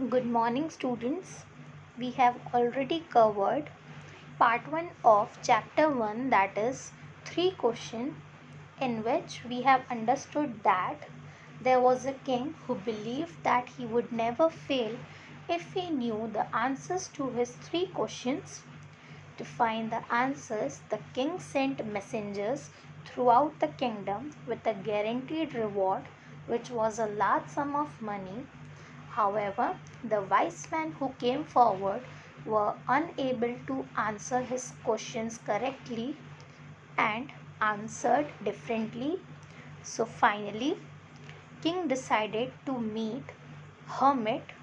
Good morning, students. We have already covered part 1 of chapter 1, that is 3 questions, in which we have understood that there was a king who believed that he would never fail if he knew the answers to his 3 questions. To find the answers, the king sent messengers throughout the kingdom with a guaranteed reward, which was a large sum of money. However, the wise men who came forward were unable to answer his questions correctly and answered differently. So finally, king decided to meet hermit.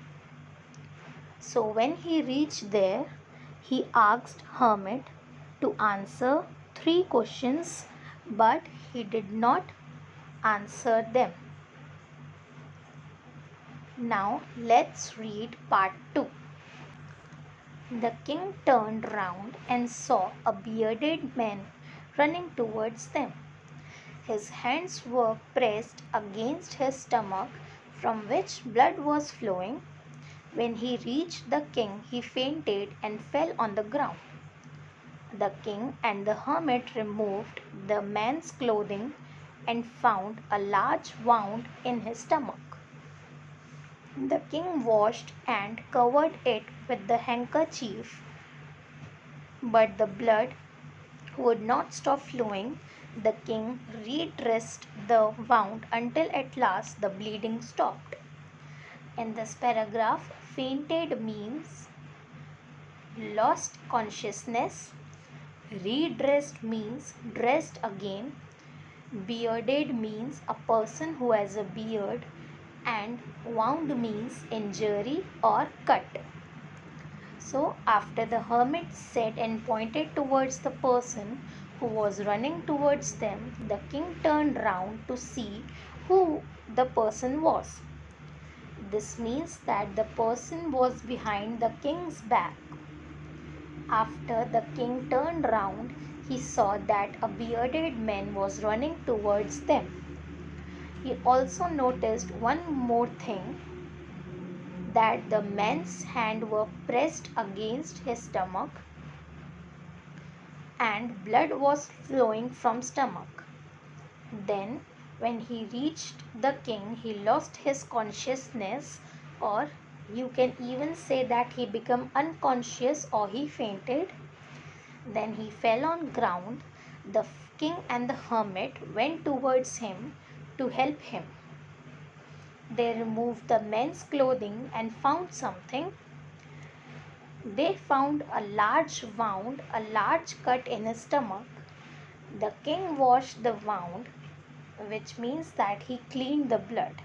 So when he reached there, he asked hermit to answer 3 questions, but he did not answer them. Now let's read part 2. The king turned round and saw a bearded man running towards them. His hands were pressed against his stomach, from which blood was flowing. When he reached the king, he fainted and fell on the ground. The king and the hermit removed the man's clothing and found a large wound in his stomach. The king washed and covered it with the handkerchief, but the blood would not stop flowing. The king redressed the wound until at last the bleeding stopped. In this paragraph, fainted means lost consciousness, redressed means dressed again, bearded means a person who has a beard, and wound means injury or cut. So, after the hermit said and pointed towards the person who was running towards them, the king turned round to see who the person was. This means that the person was behind the king's back. After the king turned round, he saw that a bearded man was running towards them. He also noticed one more thing, that the man's hands were pressed against his stomach and blood was flowing from stomach. Then when he reached the king, he lost his consciousness, or you can even say that he became unconscious or he fainted. Then he fell on ground. The king and the hermit went towards him to help him. They removed the man's clothing and found something. They found a large wound, a large cut in his stomach. The king washed the wound, which means that he cleaned the blood.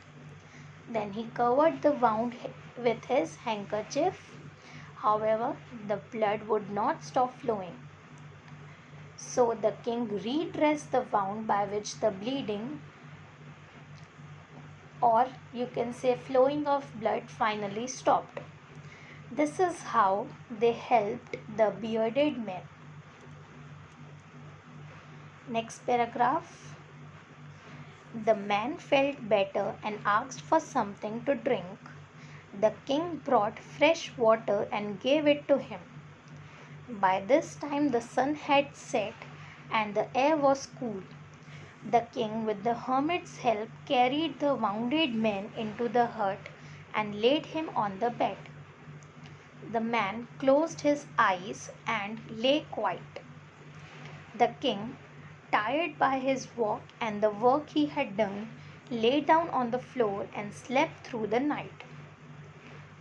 Then he covered the wound with his handkerchief. However, the blood would not stop flowing. So the king redressed the wound, by which the bleeding, or you can say flowing of blood, finally stopped. This is how they helped the bearded man. Next paragraph. The man felt better and asked for something to drink. The king brought fresh water and gave it to him. By this time the sun had set and the air was cool. The king, with the hermit's help, carried the wounded man into the hut and laid him on the bed. The man closed his eyes and lay quiet. The king, tired by his walk and the work he had done, lay down on the floor and slept through the night.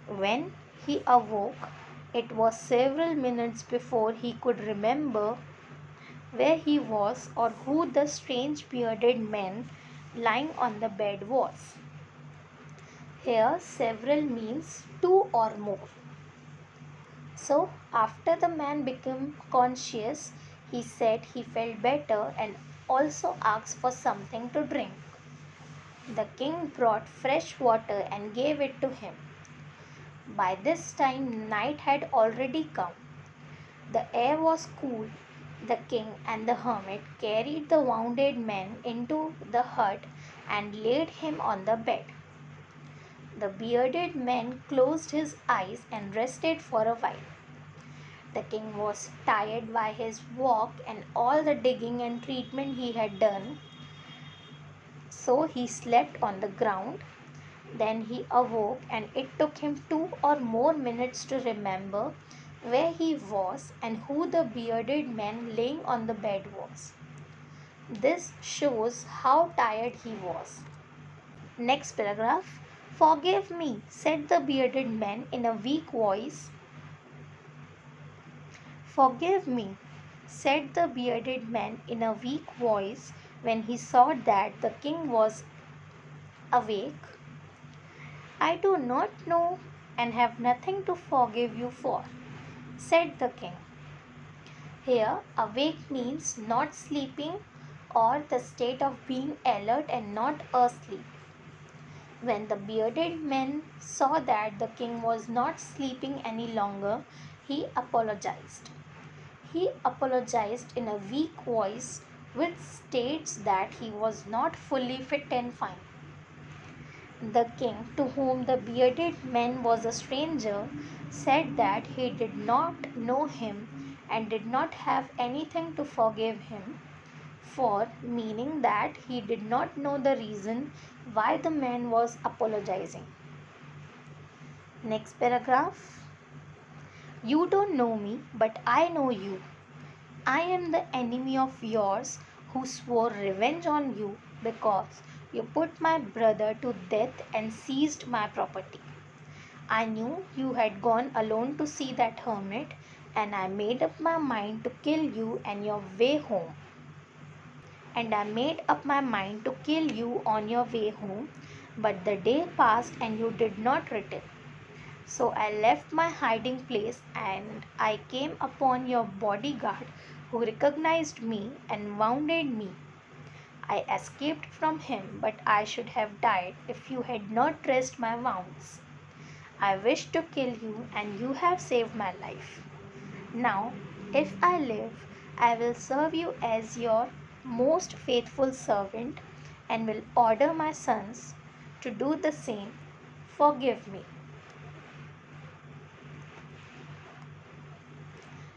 When he awoke, it was several minutes before he could remember where he was or who the strange bearded man lying on the bed was. Here, several means two or more. So, after the man became conscious, he said he felt better and also asked for something to drink. The king brought fresh water and gave it to him. By this time, night had already come. The air was cool. The king and the hermit carried the wounded man into the hut and laid him on the bed. The bearded man closed his eyes and rested for a while. The king was tired by his walk and all the digging and treatment he had done, so he slept on the ground. Then he awoke, and it took him 2 or more minutes to remember where he was and who the bearded man laying on the bed was. This shows how tired he was. Next paragraph. Forgive me, said the bearded man in a weak voice. Forgive me, said the bearded man in a weak voice when he saw that the king was awake. I do not know and have nothing to forgive you for, said the king. Here, awake means not sleeping or the state of being alert and not asleep. When the bearded man saw that the king was not sleeping any longer, he apologized. He apologized in a weak voice, which states that he was not fully fit and fine. The king, to whom the bearded man was a stranger, said that he did not know him and did not have anything to forgive him for, meaning that he did not know the reason why the man was apologizing. Next paragraph. You don't know me, but I know you. I am the enemy of yours who swore revenge on you because you put my brother to death and seized my property. I knew you had gone alone to see that hermit, and I made up my mind to kill you on your way home. But the day passed and you did not return. So I left my hiding place and I came upon your bodyguard who recognized me and wounded me. I escaped from him, but I should have died if you had not dressed my wounds. I wished to kill you and you have saved my life. Now, if I live, I will serve you as your most faithful servant and will order my sons to do the same. Forgive me.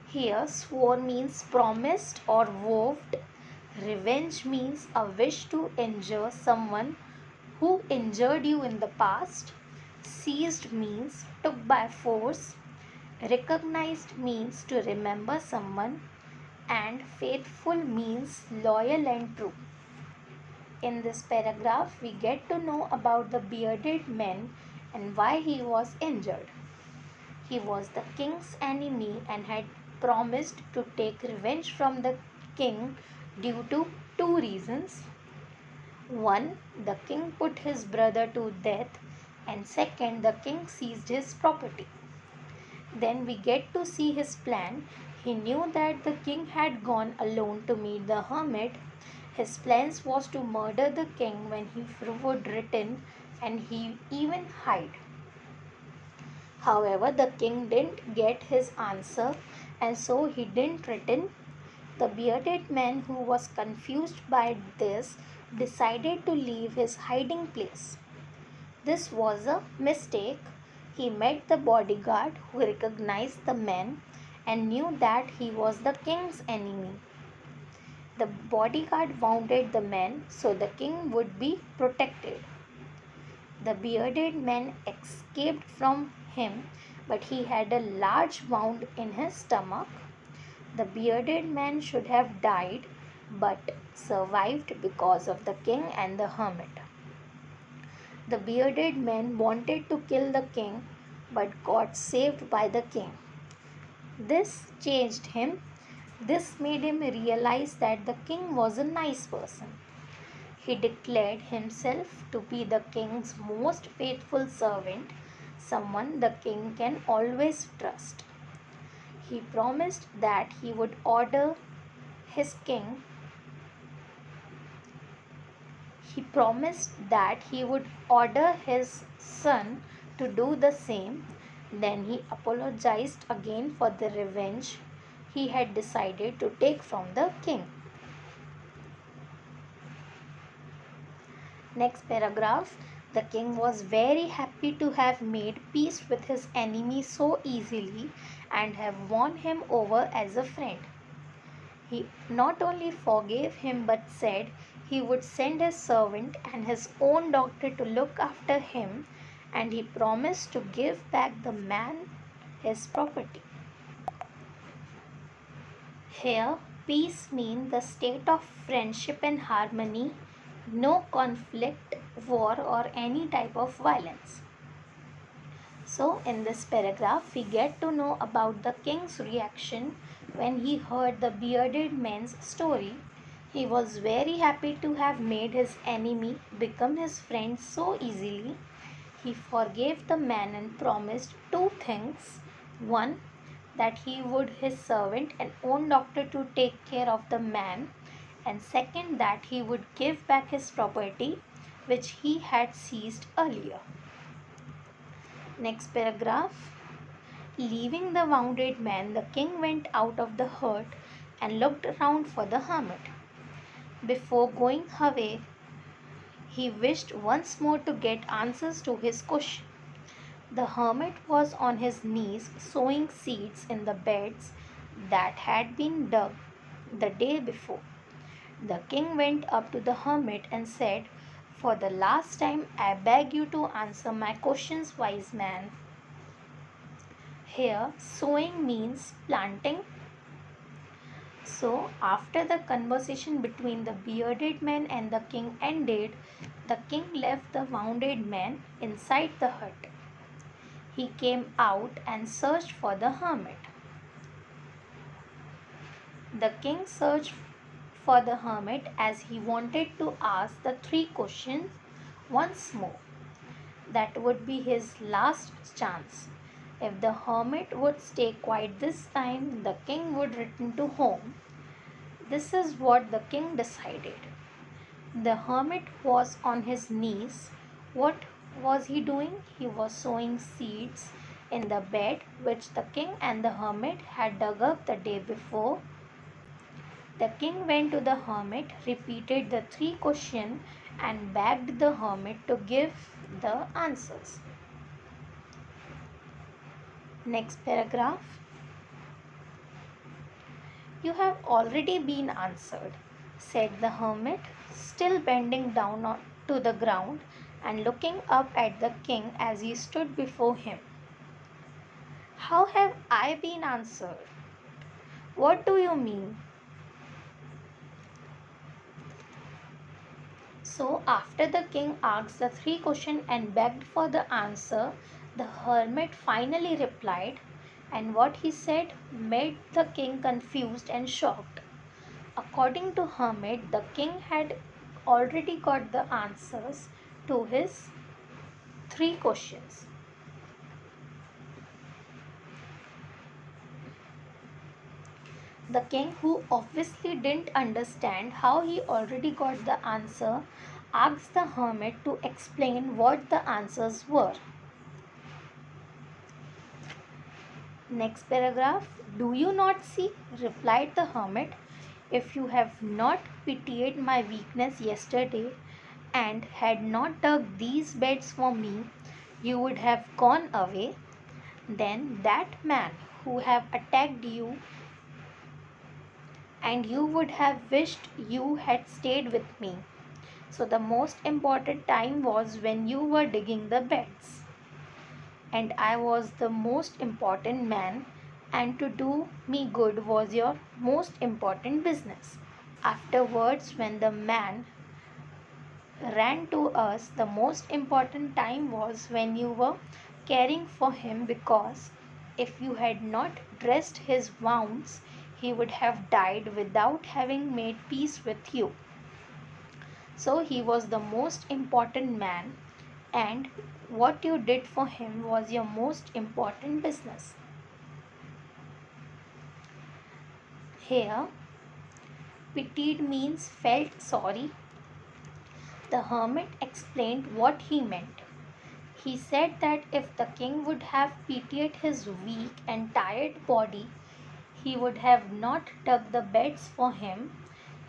Here, swore means promised or vowed. Revenge means a wish to injure someone who injured you in the past. Seized means took by force. Recognized means to remember someone. And faithful means loyal and true. In this paragraph, we get to know about the bearded man and why he was injured. He was the king's enemy and had promised to take revenge from the king due to 2 reasons. One, the king put his brother to death, and second, the king seized his property. Then we get to see his plan. He knew that the king had gone alone to meet the hermit. His plans was to murder the king when he would return, and he even hide. However, the king didn't get his answer and so he didn't return. The bearded man, who was confused by this, decided to leave his hiding place. This was a mistake. He met the bodyguard, who recognized the man and knew that he was the king's enemy. The bodyguard wounded the man so the king would be protected. The bearded man escaped from him, but he had a large wound in his stomach. The bearded man should have died, but survived because of the king and the hermit. The bearded man wanted to kill the king, but got saved by the king. This changed him. This made him realize that the king was a nice person. He declared himself to be the king's most faithful servant, someone the king can always trust. He promised that he would order his king. He promised that he would order his son to do the same. Then he apologized again for the revenge he had decided to take from the king. Next paragraph. The king was very happy to have made peace with his enemy so easily and have won him over as a friend. He not only forgave him but said he would send his servant and his own doctor to look after him, and he promised to give back the man his property. Here, peace means the state of friendship and harmony, no conflict, war, or any type of violence. So, in this paragraph, we get to know about the king's reaction when he heard the bearded man's story. He was very happy to have made his enemy become his friend so easily. He forgave the man and promised two things. One, that he would his servant and own doctor to take care of the man, and second, that he would give back his property which he had seized earlier. Next paragraph. Leaving the wounded man, the king went out of the hut and looked around for the hermit. Before going away, he wished once more to get answers to his question. The hermit was on his knees sowing seeds in the beds that had been dug the day before. The king went up to the hermit and said, "For the last time, I beg you to answer my questions, wise man." Here, sowing means planting. So, after the conversation between the bearded man and the king ended, the king left the wounded man inside the hut. He came out and searched for the hermit. The king searched for the hermit as he wanted to ask the three questions once more. That would be his last chance. If the hermit would stay quiet this time, the king would return to home. This is what the king decided. The hermit was on his knees. What was he doing? He was sowing seeds in the bed which the king and the hermit had dug up the day before. The king went to the hermit, repeated the three questions, and begged the hermit to give the answers. Next paragraph. "You have already been answered," said the hermit, still bending down to the ground and looking up at the king as he stood before him. "How have I been answered? What do you mean?" So, after the king asked the three questions and begged for the answer, the hermit finally replied, and what he said made the king confused and shocked. According to hermit, the king had already got the answers to his three questions. The king, who obviously didn't understand how he already got the answer, asked the hermit to explain what the answers were. Next paragraph. "Do you not see?" replied the hermit. "If you have not pitied my weakness yesterday and had not dug these beds for me, you would have gone away. Then that man who have attacked you, and you would have wished you had stayed with me. So the most important time was when you were digging the beds. And I was the most important man, and to do me good was your most important business. Afterwards, when the man ran to us, the most important time was when you were caring for him, because if you had not dressed his wounds, he would have died without having made peace with you. So he was the most important man, and what you did for him was your most important business." Here, pitied means felt sorry. The hermit explained what he meant. He said that if the king would have pitied his weak and tired body, he would have not dug the beds for him.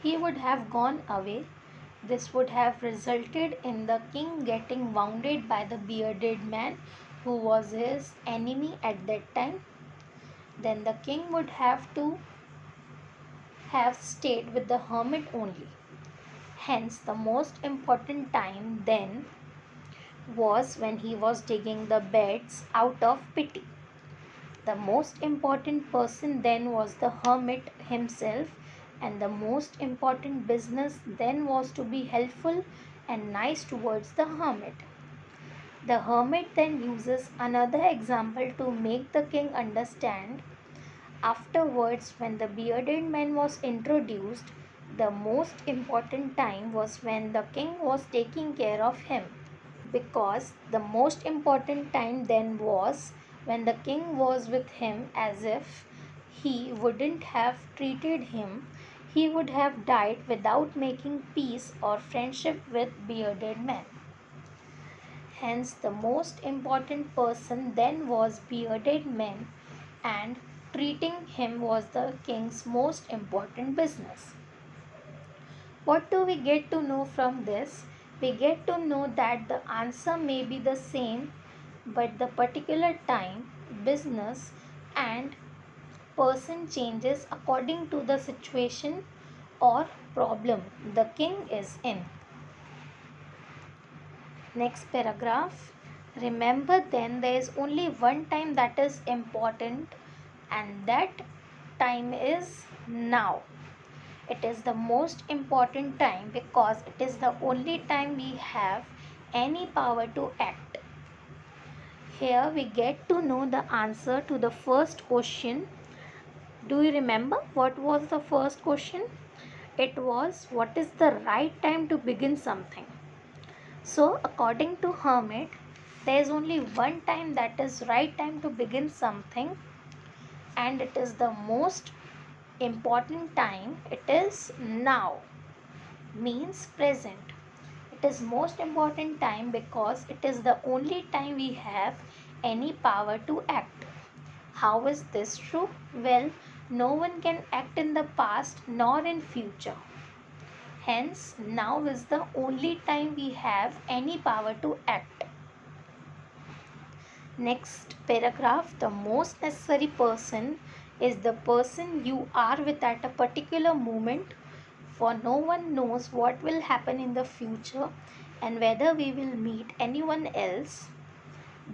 He would have gone away, This would have resulted in the king getting wounded by the bearded man who was his enemy at that time. Then the king would have to have stayed with the hermit only. Hence, the most important time then was when he was digging the beds out of pity. The most important person then was the hermit himself, and the most important business then was to be helpful and nice towards the hermit. The hermit then uses another example to make the king understand. Afterwards, when the bearded man was introduced, the most important time was when the king was taking care of him, because the most important time then was when the king was with him. As if he wouldn't have treated him, he would have died without making peace or friendship with bearded men. Hence, the most important person then was bearded man, and treating him was the king's most important business. What do we get to know from this? We get to know that the answer may be the same, but the particular time, business, and person changes according to the situation or problem the king is in. Next paragraph. Remember then, there is only one time that is important, and that time is now. It is the most important time because it is the only time we have any power to act. Here we get to know the answer to the first question. Do you remember what was the first question? It was, what is the right time to begin something? So according to hermit, there is only one time that is right time to begin something, and it is the most important time. It is now, means present. It is most important time because it is the only time we have any power to act. How is this true? Well, no one can act in the past nor in future. Hence, now is the only time we have any power to act. Next paragraph, the most necessary person is the person you are with at a particular moment, for no one knows what will happen in the future and whether we will meet anyone else.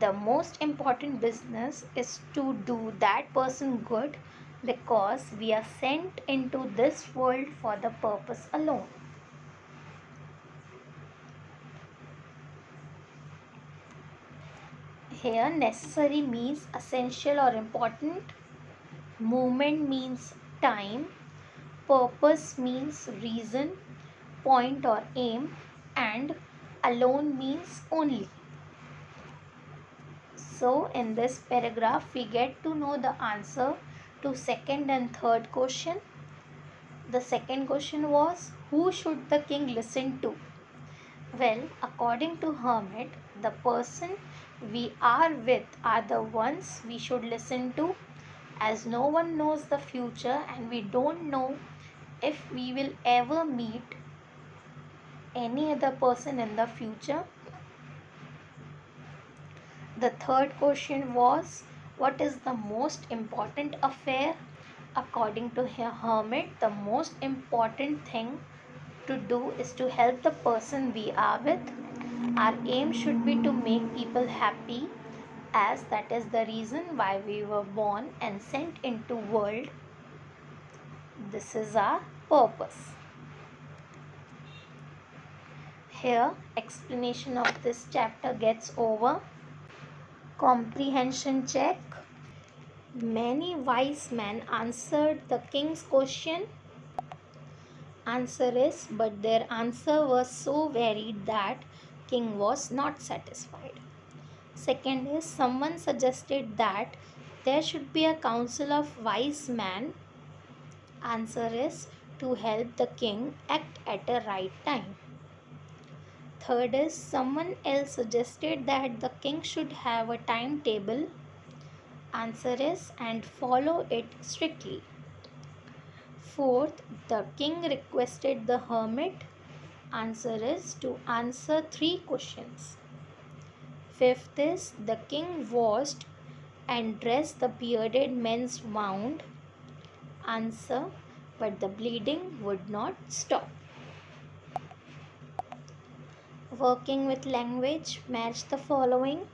The most important business is to do that person good, because we are sent into this world for the purpose alone. Here, necessary means essential or important, movement means time, purpose means reason, point or aim, and alone means only. So in this paragraph we get to know the answer to second and third question. The second question was, who should the king listen to? Well, according to hermit, the person we are with are the ones we should listen to, as no one knows the future and we don't know if we will ever meet any other person in the future. The third question was, what is the most important affair? According to hermit, the most important thing to do is to help the person we are with. Our aim should be to make people happy, as that is the reason why we were born and sent into world. This is our purpose. Here, explanation of this chapter gets over. Comprehension check. Many wise men answered the king's question. Answer is, but their answer was so varied that king was not satisfied. Second is, someone suggested that there should be a council of wise men. Answer is, to help the king act at a right time. Third is, someone else suggested that the king should have a timetable. Answer is, and follow it strictly. Fourth, the king requested the hermit. Answer is to answer 3 questions. Fifth is the king washed and dressed the bearded man's wound. Answer, but the bleeding would not stop. Working with language, match the following.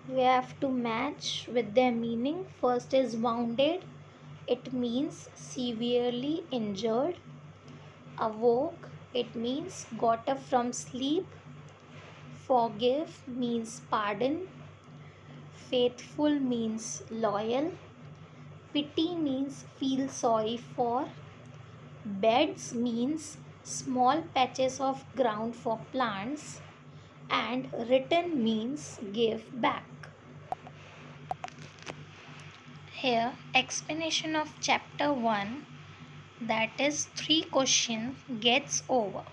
We have to match with their meaning. First is wounded. It means severely injured. Awoke, it means got up from sleep. Forgive means pardon. Faithful means loyal. Pity means feel sorry for. Beds means small patches of ground for plants. And return means give back. Here, explanation of chapter 1, that is 3 questions, gets over.